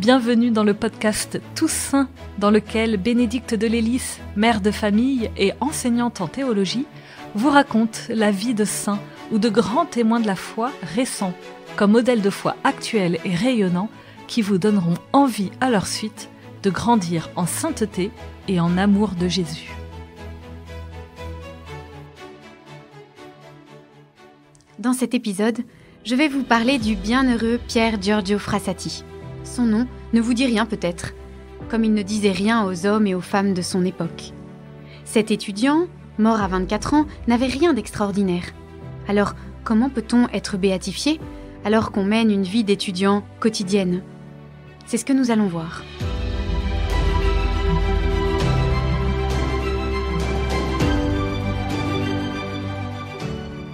Bienvenue dans le podcast Tous Saints, dans lequel Bénédicte de Lélis, mère de famille et enseignante en théologie, vous raconte la vie de saints ou de grands témoins de la foi récents, comme modèles de foi actuels et rayonnants qui vous donneront envie à leur suite de grandir en sainteté et en amour de Jésus. Dans cet épisode, je vais vous parler du bienheureux Pier Giorgio Frassati. Son nom ne vous dit rien peut-être, comme il ne disait rien aux hommes et aux femmes de son époque. Cet étudiant, mort à 24 ans, n'avait rien d'extraordinaire. Alors, comment peut-on être béatifié alors qu'on mène une vie d'étudiant quotidienne ? C'est ce que nous allons voir.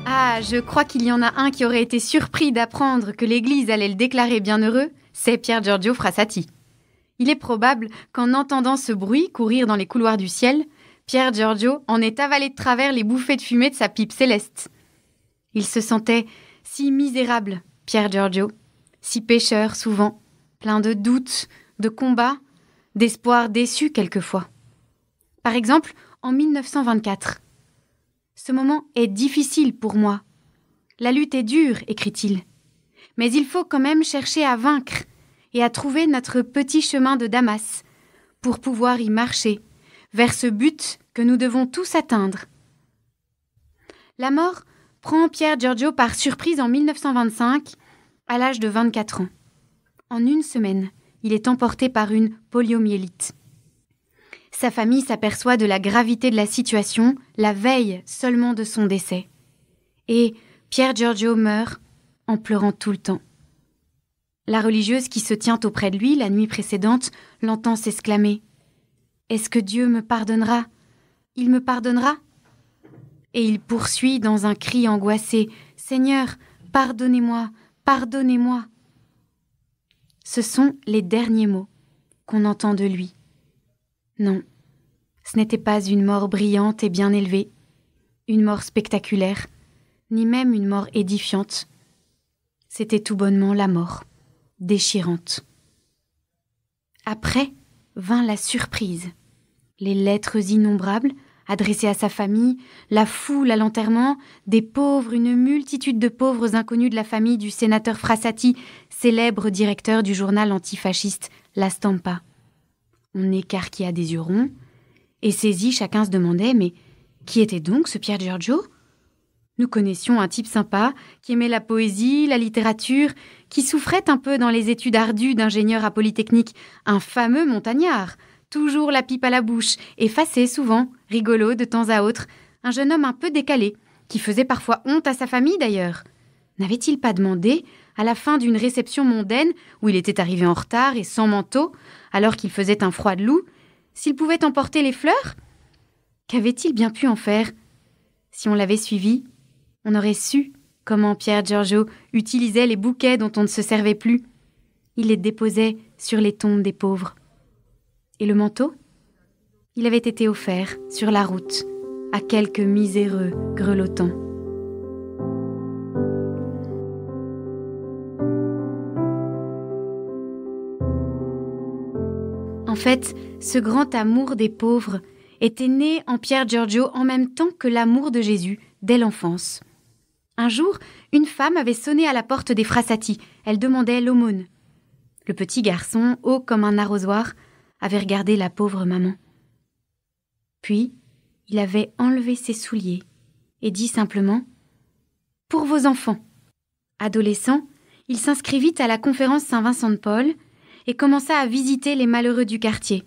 Ah, je crois qu'il y en a un qui aurait été surpris d'apprendre que l'Église allait le déclarer bienheureux, c'est Pier Giorgio Frassati. Il est probable qu'en entendant ce bruit courir dans les couloirs du ciel, Pier Giorgio en ait avalé de travers les bouffées de fumée de sa pipe céleste. Il se sentait si misérable, Pier Giorgio, si pécheur souvent, plein de doutes, de combats, d'espoirs déçus quelquefois. Par exemple, en 1924. « Ce moment est difficile pour moi. La lutte est dure, écrit-il. Mais il faut quand même chercher à vaincre et à trouver notre petit chemin de Damas pour pouvoir y marcher vers ce but que nous devons tous atteindre. » La mort prend Pier Giorgio par surprise en 1925, à l'âge de 24 ans. En une semaine, il est emporté par une poliomyélite. Sa famille s'aperçoit de la gravité de la situation la veille seulement de son décès. Et Pier Giorgio meurt en pleurant tout le temps. La religieuse qui se tient auprès de lui la nuit précédente l'entend s'exclamer « Est-ce que Dieu me pardonnera ? Il me pardonnera ?» Et il poursuit dans un cri angoissé « Seigneur, pardonnez-moi, pardonnez-moi !» Ce sont les derniers mots qu'on entend de lui. Non, ce n'était pas une mort brillante et bien élevée, une mort spectaculaire, ni même une mort édifiante. C'était tout bonnement la mort, déchirante. Après vint la surprise, les lettres innombrables adressées à sa famille, la foule à l'enterrement, des pauvres, une multitude de pauvres inconnus de la famille du sénateur Frassati, célèbre directeur du journal antifasciste La Stampa. On écarquilla des yeux ronds, et saisi, chacun se demandait « Mais qui était donc ce Pier Giorgio ?» Nous connaissions un type sympa, qui aimait la poésie, la littérature, qui souffrait un peu dans les études ardues d'ingénieur à Polytechnique, un fameux montagnard, toujours la pipe à la bouche, effacé souvent, rigolo de temps à autre, un jeune homme un peu décalé, qui faisait parfois honte à sa famille d'ailleurs. N'avait-il pas demandé, à la fin d'une réception mondaine, où il était arrivé en retard et sans manteau, alors qu'il faisait un froid de loup, s'il pouvait emporter les fleurs ? Qu'avait-il bien pu en faire ? Si on l'avait suivi, on aurait su comment Pier Giorgio utilisait les bouquets dont on ne se servait plus. Il les déposait sur les tombes des pauvres. Et le manteau ? Il avait été offert sur la route à quelques miséreux grelottants. En fait, ce grand amour des pauvres était né en Pier Giorgio en même temps que l'amour de Jésus dès l'enfance. Un jour, une femme avait sonné à la porte des Frassati. Elle demandait l'aumône. Le petit garçon, haut comme un arrosoir, avait regardé la pauvre maman. Puis, il avait enlevé ses souliers et dit simplement « Pour vos enfants ». Adolescent, il s'inscrivit à la conférence Saint-Vincent de Paul et commença à visiter les malheureux du quartier.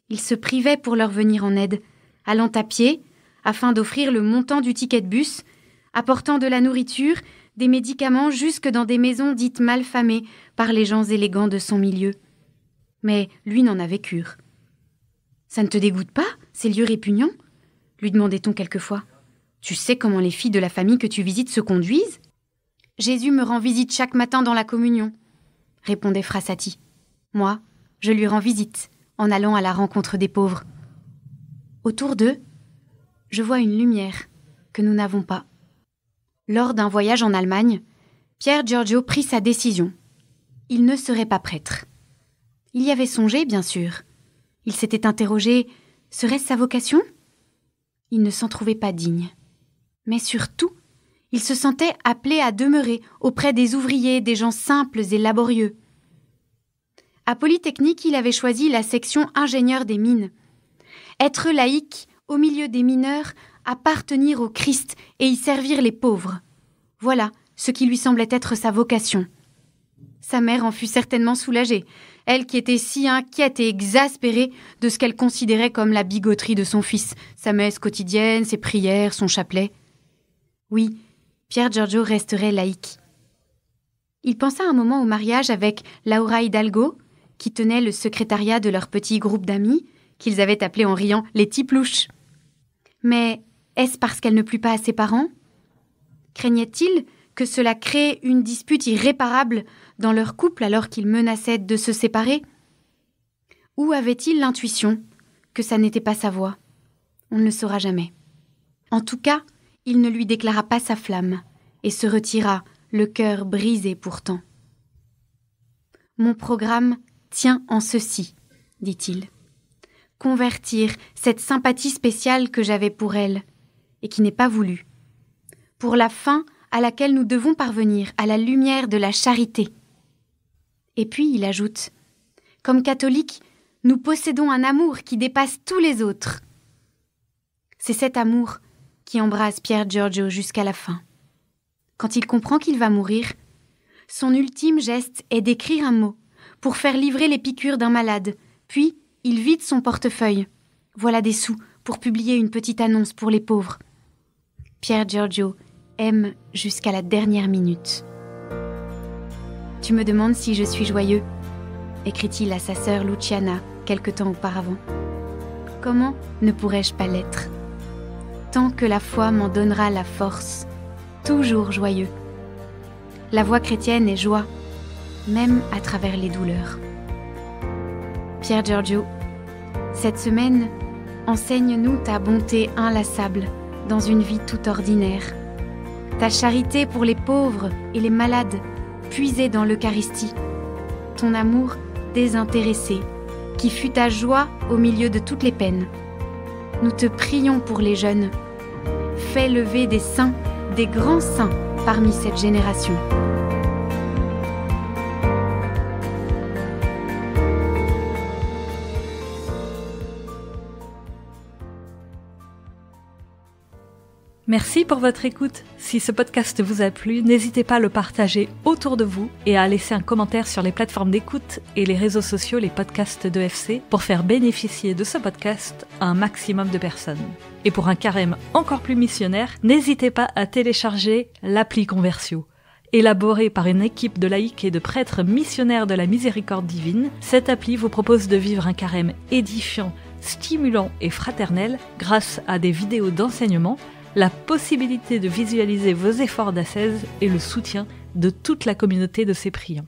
Il se privait pour leur venir en aide, allant à pied, afin d'offrir le montant du ticket de bus, apportant de la nourriture, des médicaments jusque dans des maisons dites mal famées par les gens élégants de son milieu. Mais lui n'en avait cure. « Ça ne te dégoûte pas, ces lieux répugnants ?» lui demandait-on quelquefois. « Tu sais comment les filles de la famille que tu visites se conduisent ?»« Jésus me rend visite chaque matin dans la communion, » répondait Frassati. « Moi, je lui rends visite en allant à la rencontre des pauvres. Autour d'eux, je vois une lumière que nous n'avons pas. » Lors d'un voyage en Allemagne, Pier Giorgio prit sa décision. Il ne serait pas prêtre. Il y avait songé, bien sûr. Il s'était interrogé, serait-ce sa vocation ? Il ne s'en trouvait pas digne. Mais surtout, il se sentait appelé à demeurer auprès des ouvriers, des gens simples et laborieux. À Polytechnique, il avait choisi la section ingénieur des mines. Être laïque, au milieu des mineurs, appartenir au Christ et y servir les pauvres. Voilà ce qui lui semblait être sa vocation. Sa mère en fut certainement soulagée, elle qui était si inquiète et exaspérée de ce qu'elle considérait comme la bigoterie de son fils, sa messe quotidienne, ses prières, son chapelet. Oui, Pier Giorgio resterait laïque. Il pensa un moment au mariage avec Laura Hidalgo, qui tenait le secrétariat de leur petit groupe d'amis, qu'ils avaient appelé en riant les Tiplouches. Mais est-ce parce qu'elle ne plut pas à ses parents ? Craignait-il que cela crée une dispute irréparable dans leur couple alors qu'ils menaçaient de se séparer ? Ou avait-il l'intuition que ça n'était pas sa voix ? On ne le saura jamais. En tout cas, il ne lui déclara pas sa flamme et se retira, le cœur brisé pourtant. « Mon programme tient en ceci, dit-il. Convertir cette sympathie spéciale que j'avais pour elle et qui n'est pas voulue. Pour la fin à laquelle nous devons parvenir, à la lumière de la charité. » Et puis il ajoute, « Comme catholiques, nous possédons un amour qui dépasse tous les autres. » C'est cet amour qui embrasse Pier Giorgio jusqu'à la fin. Quand il comprend qu'il va mourir, son ultime geste est d'écrire un mot pour faire livrer les piqûres d'un malade, puis il vide son portefeuille. Voilà des sous pour publier une petite annonce pour les pauvres. Pier Giorgio aime jusqu'à la dernière minute. « Tu me demandes si je suis joyeux ?» écrit-il à sa sœur Luciana quelque temps auparavant. « Comment ne pourrais-je pas l'être ? Tant que la foi m'en donnera la force, toujours joyeux. La voie chrétienne est joie, même à travers les douleurs. » Pier Giorgio, cette semaine, enseigne-nous ta bonté inlassable dans une vie toute ordinaire, ta charité pour les pauvres et les malades, puisée dans l'Eucharistie, ton amour désintéressé, qui fut ta joie au milieu de toutes les peines. Nous te prions pour les jeunes. Fais lever des saints, des grands saints parmi cette génération. Merci pour votre écoute. Si ce podcast vous a plu, n'hésitez pas à le partager autour de vous et à laisser un commentaire sur les plateformes d'écoute et les réseaux sociaux, les podcasts d'EFC, pour faire bénéficier de ce podcast un maximum de personnes. Et pour un carême encore plus missionnaire, n'hésitez pas à télécharger l'appli Conversio. Élaborée par une équipe de laïcs et de prêtres missionnaires de la miséricorde divine, cette appli vous propose de vivre un carême édifiant, stimulant et fraternel grâce à des vidéos d'enseignement, la possibilité de visualiser vos efforts d'ascèse et le soutien de toute la communauté de ces priants.